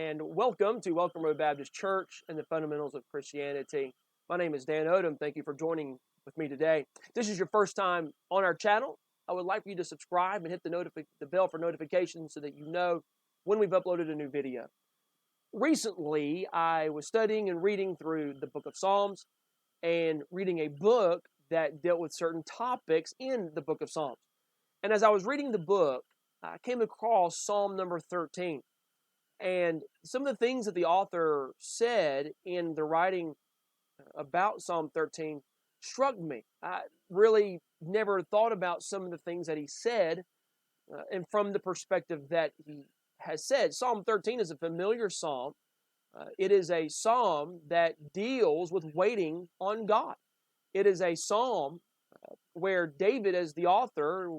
and welcome to Welcome Road Baptist Church and the Fundamentals of Christianity. My name is Dan Odom. Thank you for joining with me today. If this is your first time on our channel, I would like for you to subscribe and hit the bell for notifications so that you know when we've uploaded a new video. Recently, I was studying and reading through the book of Psalms and reading a book that dealt with certain topics in the book of Psalms. And as I was reading the book, I came across Psalm number 13. And some of the things that the author said in the writing about Psalm 13 struck me. I really never thought about some of the things that he said and from the perspective that he has said. Psalm 13 is a familiar psalm. It is a psalm that deals with waiting on God. It is a psalm where David, as the author,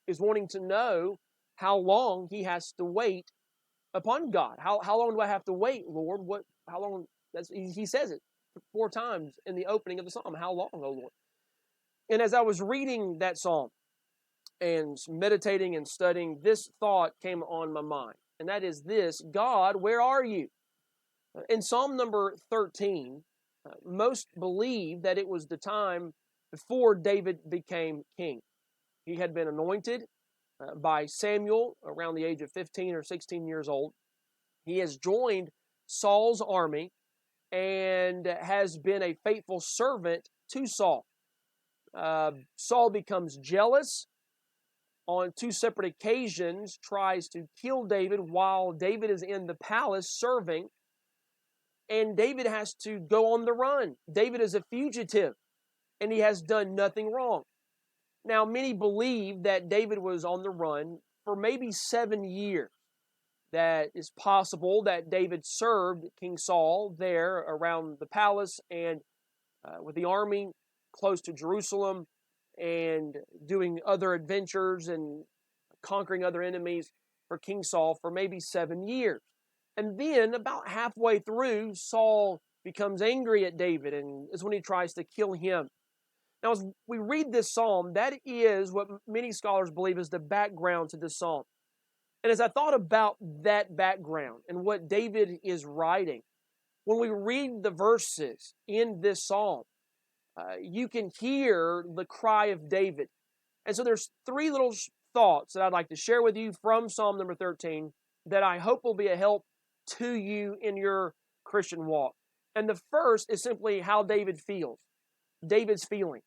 is wanting to know how long he has to wait upon God. How long do I have to wait, Lord? How long? He says it 4 times in the opening of the psalm. How long, O Lord? And as I was reading that psalm and meditating and studying, this thought came on my mind. And that is this: God, where are you? In Psalm number 13, most believe that it was the time before David became king. He had been anointed by Samuel around the age of 15 or 16 years old. He has joined Saul's army and has been a faithful servant to Saul. Saul becomes jealous on 2 separate occasions, tries to kill David while David is in the palace serving, and David has to go on the run. David is a fugitive, and he has done nothing wrong. Now, many believe that David was on the run for maybe 7 years. That is possible that David served King Saul there around the palace and with the army close to Jerusalem and doing other adventures and conquering other enemies for King Saul for maybe 7 years. And then about halfway through, Saul becomes angry at David and is when he tries to kill him. Now, as we read this psalm, that is what many scholars believe is the background to this psalm. And as I thought about that background and what David is writing, when we read the verses in this psalm, you can hear the cry of David. And so there's 3 little thoughts that I'd like to share with you from Psalm number 13 that I hope will be a help to you in your Christian walk. And the first is simply how David feels, David's feelings.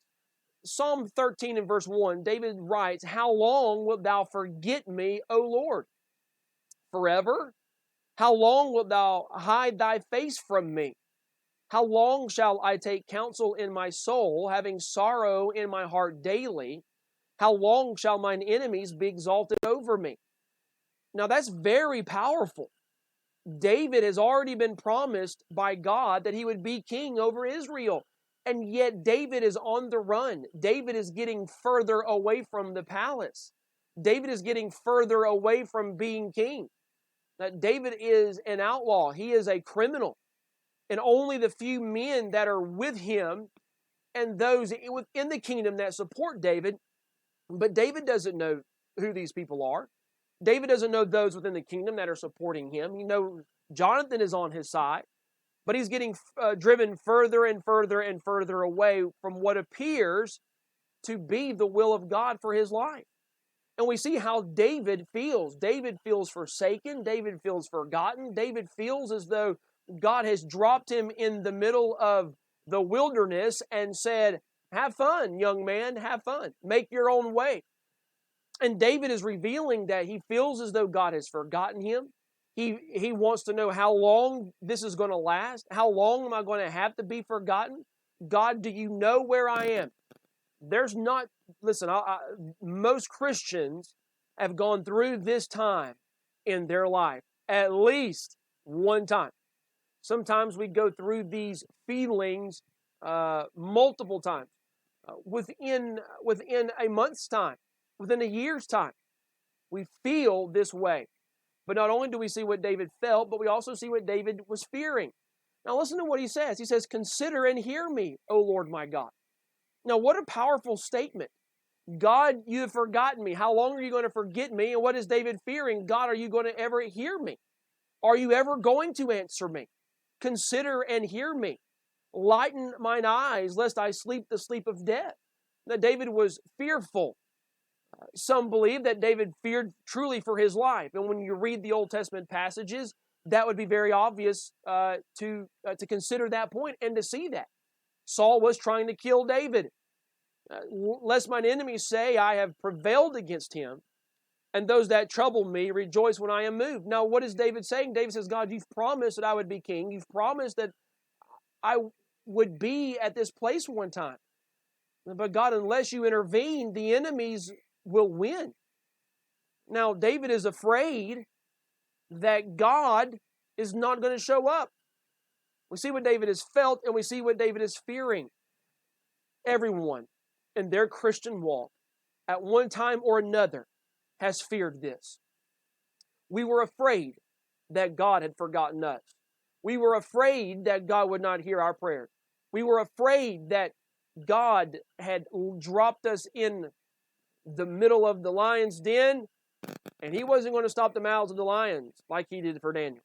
Psalm 13 and verse 1, David writes, "How long wilt thou forget me, O Lord? Forever? How long wilt thou hide thy face from me? How long shall I take counsel in my soul, having sorrow in my heart daily? How long shall mine enemies be exalted over me?" Now that's very powerful. David has already been promised by God that he would be king over Israel. And yet David is on the run. David is getting further away from the palace. David is getting further away from being king. David is an outlaw. He is a criminal. And only the few men that are with him and those within the kingdom that support David, but David doesn't know who these people are. David doesn't know those within the kingdom that are supporting him. You know, Jonathan is on his side, but he's getting driven further and further and further away from what appears to be the will of God for his life. And we see how David feels. David feels forsaken. David feels forgotten. David feels as though God has dropped him in the middle of the wilderness and said, "Have fun, young man, have fun. Make your own way." And David is revealing that he feels as though God has forgotten him. He wants to know how long this is going to last. How long am I going to have to be forgotten? God, do you know where I am? There's not, listen, most Christians have gone through this time in their life at least one time. Sometimes we go through these feelings multiple times within a month's time, within a year's time. We feel this way. But not only do we see what David felt, but we also see what David was fearing. Now listen to what he says. He says, "Consider and hear me, O Lord my God." Now what a powerful statement. God, you have forgotten me. How long are you going to forget me? And what is David fearing? God, are you going to ever hear me? Are you ever going to answer me? Consider and hear me. Lighten mine eyes, lest I sleep the sleep of death. Now, David was fearful. Some believe that David feared truly for his life. And when you read the Old Testament passages, that would be very obvious to consider that point and to see that. Saul was trying to kill David. Lest mine enemies say, I have prevailed against him, and those that trouble me rejoice when I am moved. Now, what is David saying? David says, God, you've promised that I would be king. You've promised that I would be at this place one time. But God, unless you intervene, the enemies will win. Now, David is afraid that God is not going to show up. We see what David has felt, and we see what David is fearing. Everyone in their Christian walk, at one time or another, has feared this. We were afraid that God had forgotten us. We were afraid that God would not hear our prayers. We were afraid that God had dropped us in the middle of the lion's den, and He wasn't going to stop the mouths of the lions like He did for Daniel.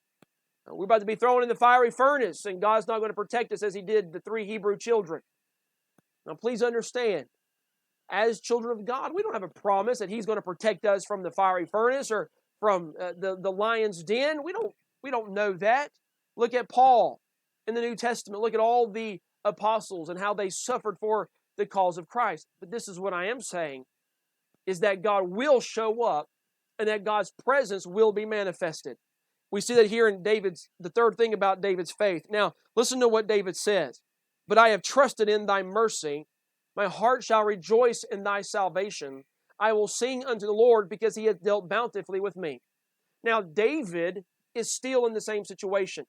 We're about to be thrown in the fiery furnace, and God's not going to protect us as He did the 3 Hebrew children. Now, please understand, as children of God, we don't have a promise that He's going to protect us from the fiery furnace or from the lion's den. We don't know that. Look at Paul in the New Testament. Look at all the apostles and how they suffered for the cause of Christ. But this is what I am saying, is that God will show up and that God's presence will be manifested. We see that here in the third thing about David's faith. Now, listen to what David says. But I have trusted in thy mercy. My heart shall rejoice in thy salvation. I will sing unto the Lord because he hath dealt bountifully with me. Now, David is still in the same situation.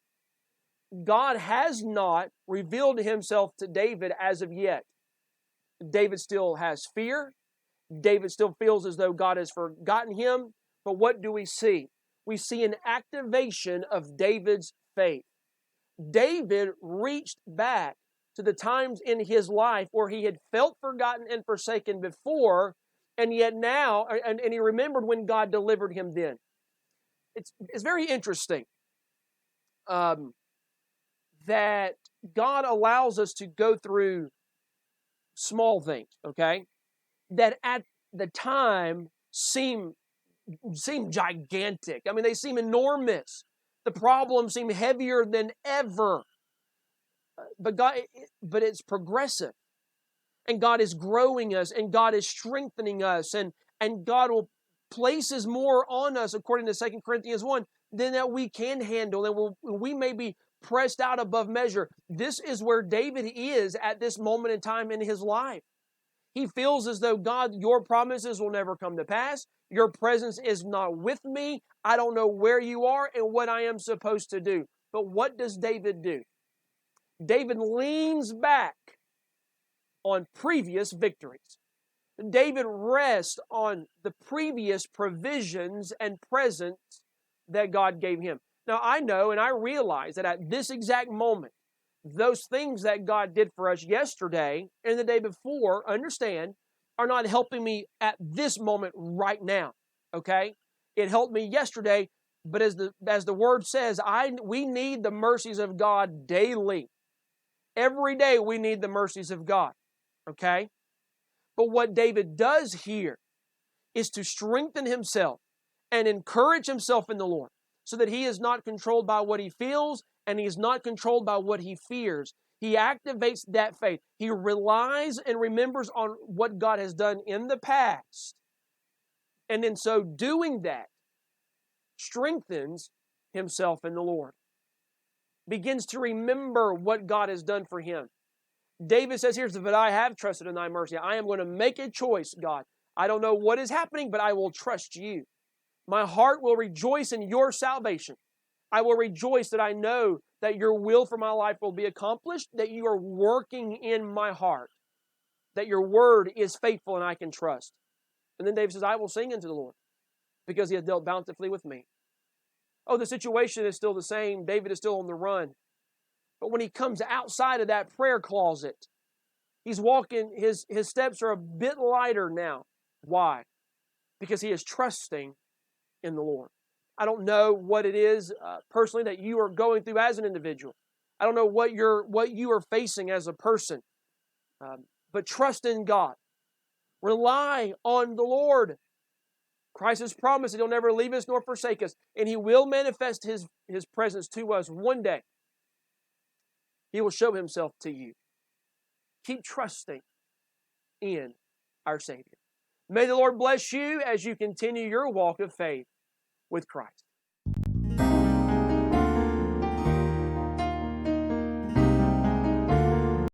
God has not revealed himself to David as of yet. David still has fear. David still feels as though God has forgotten him. But what do we see? We see an activation of David's faith. David reached back to the times in his life where he had felt forgotten and forsaken before, and yet now, and he remembered when God delivered him then. It's very interesting that God allows us to go through small things, okay, that at the time seem gigantic. I mean, they seem enormous. The problems seem heavier than ever. But it's progressive. And God is growing us, and God is strengthening us, and God will places more on us, according to 2 Corinthians 1, than that we can handle, and we may be pressed out above measure. This is where David is at this moment in time in his life. He feels as though, God, your promises will never come to pass. Your presence is not with me. I don't know where you are and what I am supposed to do. But what does David do? David leans back on previous victories. David rests on the previous provisions and presence that God gave him. Now, I know and I realize that at this exact moment, those things that God did for us yesterday and the day before, understand, are not helping me at this moment right now, okay? It helped me yesterday, but as the word says, we need the mercies of God daily. Every day we need the mercies of God, okay? But what David does here is to strengthen himself and encourage himself in the Lord so that he is not controlled by what he feels and he is not controlled by what he fears. He activates that faith. He relies and remembers on what God has done in the past. And in so doing that, strengthens himself in the Lord. Begins to remember what God has done for him. David says here, but I have trusted in thy mercy. I am going to make a choice, God. I don't know what is happening, but I will trust you. My heart will rejoice in your salvation. I will rejoice that I know that your will for my life will be accomplished, that you are working in my heart, that your word is faithful and I can trust. And then David says, I will sing unto the Lord because he has dealt bountifully with me. Oh, the situation is still the same. David is still on the run. But when he comes outside of that prayer closet, he's walking, his steps are a bit lighter now. Why? Because he is trusting in the Lord. I don't know what it is personally that you are going through as an individual. I don't know what you are facing as a person. But trust in God. Rely on the Lord. Christ has promised that He'll never leave us nor forsake us, and He will manifest His presence to us one day. He will show Himself to you. Keep trusting in our Savior. May the Lord bless you as you continue your walk of faith with Christ.